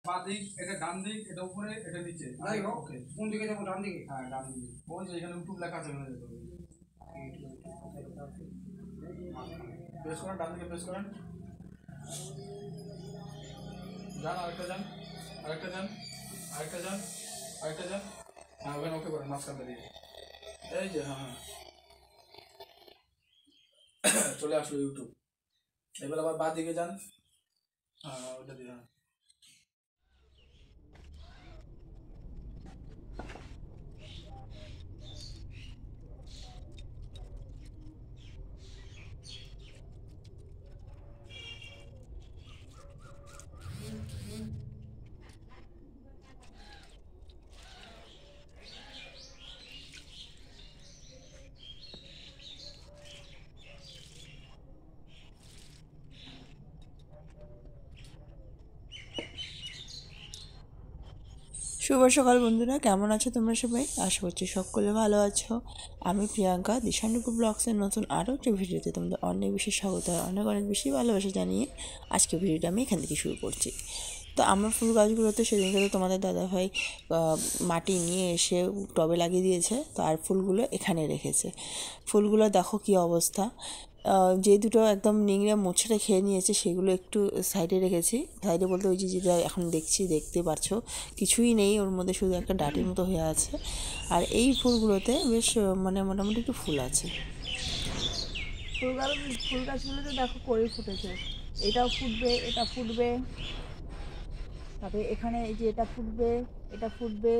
বাঁ দিক, এটা ডান দিক, এটা উপরে, এটা নিচে। ওকে, কোন দিকে যাবো? ডান দিকে? হ্যাঁ, ডান দিকে। ওই যে এখানে ইউটিউব লেখা আছে, ওখানে যেতে হবে। প্রেস করেন, ডান দিকে প্রেস করেন। যান, আরেকটা যান, আরেকটা যান, আরেকটা যান, আরেকটা যান। হ্যাঁ, ওখানে ওকে করেন, মাঝখানটা দিয়ে। এই যে, হ্যাঁ হ্যাঁ, চলে আসলো ইউটিউব। এবার আবার বাঁ দিকে যান। হ্যাঁ, ওইটা দিয়ে। হ্যাঁ, শুভ সকাল বন্ধুরা, কেমন আছো তোমরা সবাই? আশা করছি সকলে ভালো আছো। আমি প্রিয়াঙ্কা, দিশানুকু ব্লগসের নতুন আরও একটি ভিডিওতে তোমাদের অনেক বেশি স্বাগত আর অনেক অনেক বেশি ভালোবাসা জানিয়ে আজকে ভিডিওটা আমি এখান থেকে শুরু করছি। তো আমার ফুল গাছগুলোতে সেদিনকে তো তোমাদের দাদাভাই মাটি নিয়ে এসে টবে লাগিয়ে দিয়েছে, তো আর ফুলগুলো এখানে রেখেছে। ফুলগুলো দেখো কী অবস্থা। যে দুটো একদম নিংড়ে মোছাটা খেয়ে নিয়েছে সেগুলো একটু সাইডে রেখেছি। সাইডে বলতে ওই যে যেটা এখন দেখতে পারছো কিছুই নেই, ওর মধ্যে শুধু একটা ডাটির মতো হয়ে আছে। আর এই ফুলগুলোতে বেশ মানে মোটামুটি একটু ফুল আছে। ফুল গাছগুলোতে দেখো করেই ফুটেছে, এটাও ফুটবে, এটা ফুটবে, তারপরে এখানে এই যে এটা ফুটবে, এটা ফুটবে।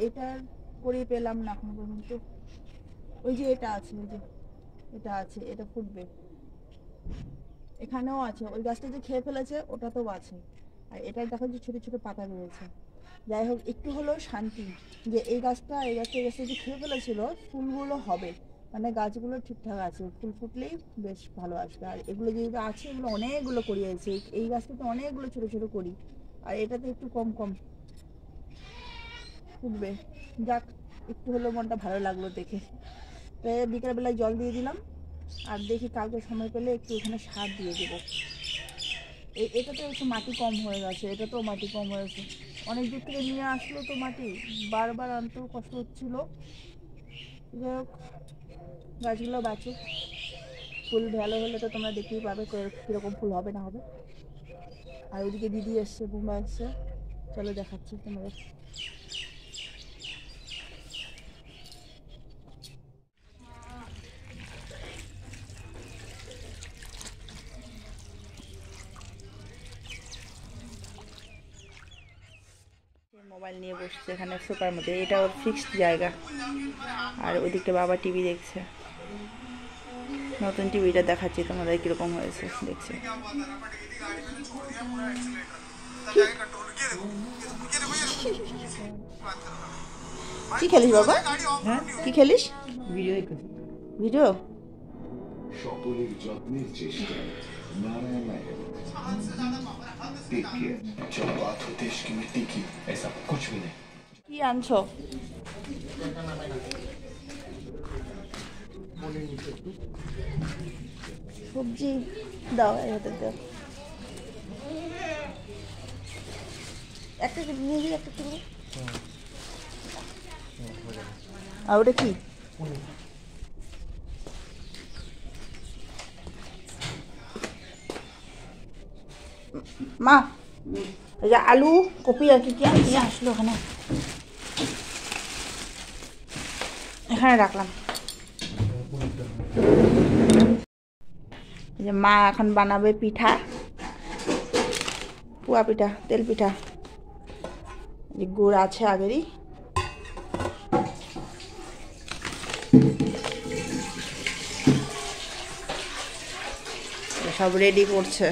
এটার করেই পেলাম না এখনো পর্যন্ত। ওই যে এটা আছে, ওই যে এটা আছে, এটা ফুটবে। এখানেও আছে, ওই গাছটা যে খেয়ে ফেলেছে ওটাতেও আছে। আর এটা দেখো যে ছোটো ছোটো পাতা রয়েছে। যাই হোক, একটু হলেও শান্তি যে এই গাছটা যে খেয়ে ফেলেছিল ফুলগুলো হবে, মানে গাছগুলো ঠিকঠাক আছে, ফুল ফুটলেই বেশ ভালো আসবে। আর এগুলো যেগুলো আছে এগুলো অনেকগুলো করি আছে, এই গাছটাতে অনেকগুলো ছোটো ছোটো করি, আর এটাতে একটু কম কম ফুটবে। যাক, একটু হলেও মনটা ভালো লাগলো দেখে। তো বিকেলবেলায় জল দিয়ে দিলাম, আর দেখি কালকে সময় পেলে একটু এখানে সার দিয়ে দেবো। এটাতে একটু মাটি কম হয়ে গেছে, এটাতেও মাটি কম হয়েছে। অনেক দূর থেকে নিয়ে আসলো তো মাটি, বারবার আনতেও কষ্ট হচ্ছিল। যাই হোক, গাছগুলো বাঁচুক, ফুল ভালো হলে তো তোমরা দেখতেই পাবে কীরকম ফুল হবে না হবে। আর ওইদিকে দিদি এসছে, বুম্বা এসছে, চলো দেখাচ্ছি তোমাদের। মোবাইল নিয়ে বসছে এখানে সোফার মধ্যে, এটা ওর ফিক্সড জায়গা। আর ওইদিকে বাবা টিভি দেখছে, নতুন টিভিটা দেখাচ্ছি তোমাদের কীরকম হয়েছে দেখছি। কি খেলিস বাবা? হ্যাঁ, কি খেলিস? ভিডিও। সকলের যত্নের চেষ্টায় नारायण देखिए जब बात हो देश की मिट्टी की ऐसा कुछ भी नहीं। কি আনছো? সবজি দাও, এটাতে দাও। একটা নিয়ে যাই, একটা করে। আর ওটা কি? মা, এই যে আলু কপি আর কি কি আসলো ওখানে, এখানে রাখলাম। এই যে মা এখন বানাবে পিঠা, পুয়া পিঠা, তেল পিঠা। যে গুড় আছে আগেরই, সব রেডি করছে।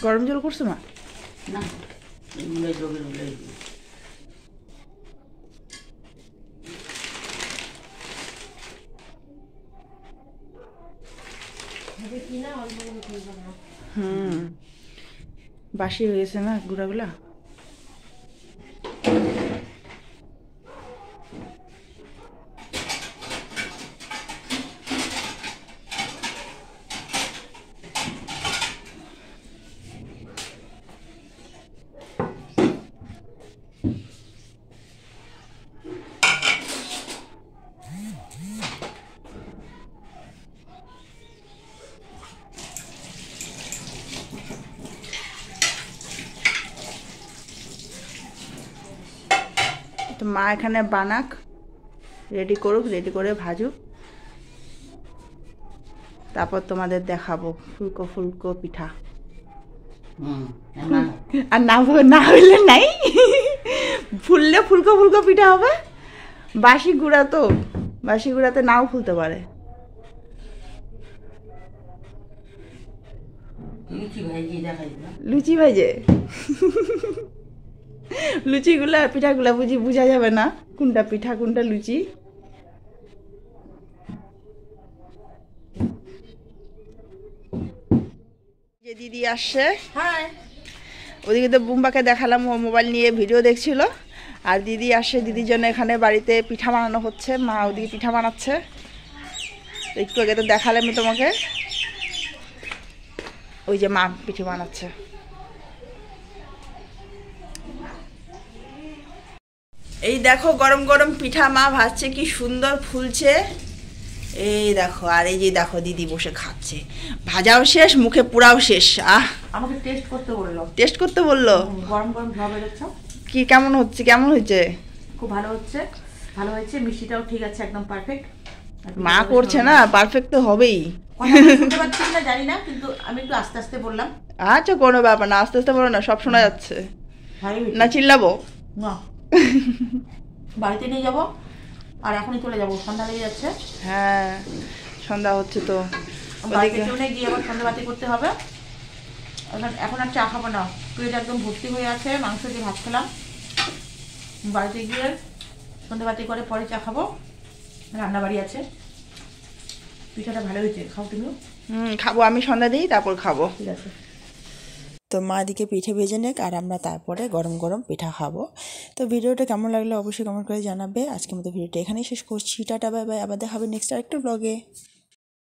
গরম জল করছো মা? না, বাসি হয়ে গেছে না গুঁড়াগুলা। তো মা এখানে বানাক, রেডি করুক, রেডি করে ভাজুক, তারপর তোমাদের দেখাবো ফুলকো ফুলকো পিঠা। আর না হইলে নাই, ফুললে ফুলকো ফুলকো পিঠা হবে। বাসি গুঁড়া তো, বাসি গুঁড়াতে নাও ফুলতে পারে। লুচি ভাজে, লুচিগুলা পিঠাগুলা বুঝা যাবে না কোনটা পিঠা কোনটা লুচি। যে দিদি আসছে, ওদিকে তো বুম্বাকে দেখালাম, ও মোবাইল নিয়ে ভিডিও দেখছিল। আর দিদি আসছে, দিদির জন্য এখানে বাড়িতে পিঠা বানানো হচ্ছে, মা ওদিকে পিঠা বানাচ্ছে। একটু আগে তো দেখালাম তোমাকে, ওই যে মা পিঠে বানাচ্ছে। এই দেখো গরম গরম পিঠা মা ভাজছে, কি সুন্দর ফুলছে। এই দেখো, আর এই যে দেখো দিদি বসে খাচ্ছে, ভাজাও শেষ, মুখে পুরাও শেষ। আমাকে টেস্ট করতে বললো। টেস্ট করতে বললো? গরম গরম ধোয়া বেরোচ্ছে। কি কেমন হচ্ছে, কেমন হয়েছে? খুব ভালো হচ্ছে, ভালো হয়েছে, মিষ্টিটাও ঠিক আছে, একদম পারফেক্ট। মা করছে না, পারফেক্ট তো হবেই। শুনতে পাচ্ছি না জানি না, কিন্তু আমি একটু আস্তে আস্তে বললাম। আচ্ছা কোনো ব্যাপার না, আস্তে আস্তে বলো না, সব শোনা যাচ্ছে। না চিল্লাবো না, বাড়িতে নিয়ে যাবো, আর এখনই চলে যাবো, সন্ধ্যা লেগে যাচ্ছে। হ্যাঁ সন্ধ্যা হচ্ছে তো, বাড়িতে চলে গিয়ে আবার সন্ধ্যা বাতি করতে হবে। এখন আর চা খাবো না, পেট একদম ভর্তি হয়ে আছে, মাংস দিয়ে ভাত খেলাম। বাড়িতে গিয়ে সন্ধ্যা বাতি করে পরে চা খাবো, রান্না বাড়ি আছে। পিঠাটা ভালো হয়েছে, খাও তুমিও। খাবো, আমি সন্ধ্যা দিই তারপর খাবো। ঠিক আছে। তো মা দিকে পিঠে ভেজে নেক, আর আমরা তারপরে গরম গরম পিঠা খাবো। তো ভিডিওটা কেমন লাগলো অবশ্যই কমেন্ট করে জানাবে। আজকের মতো ভিডিওটা এখানেই শেষ করছি, টাটা বাই বাই, আবার দেখা হবে নেক্সট আরেকটা ব্লগে।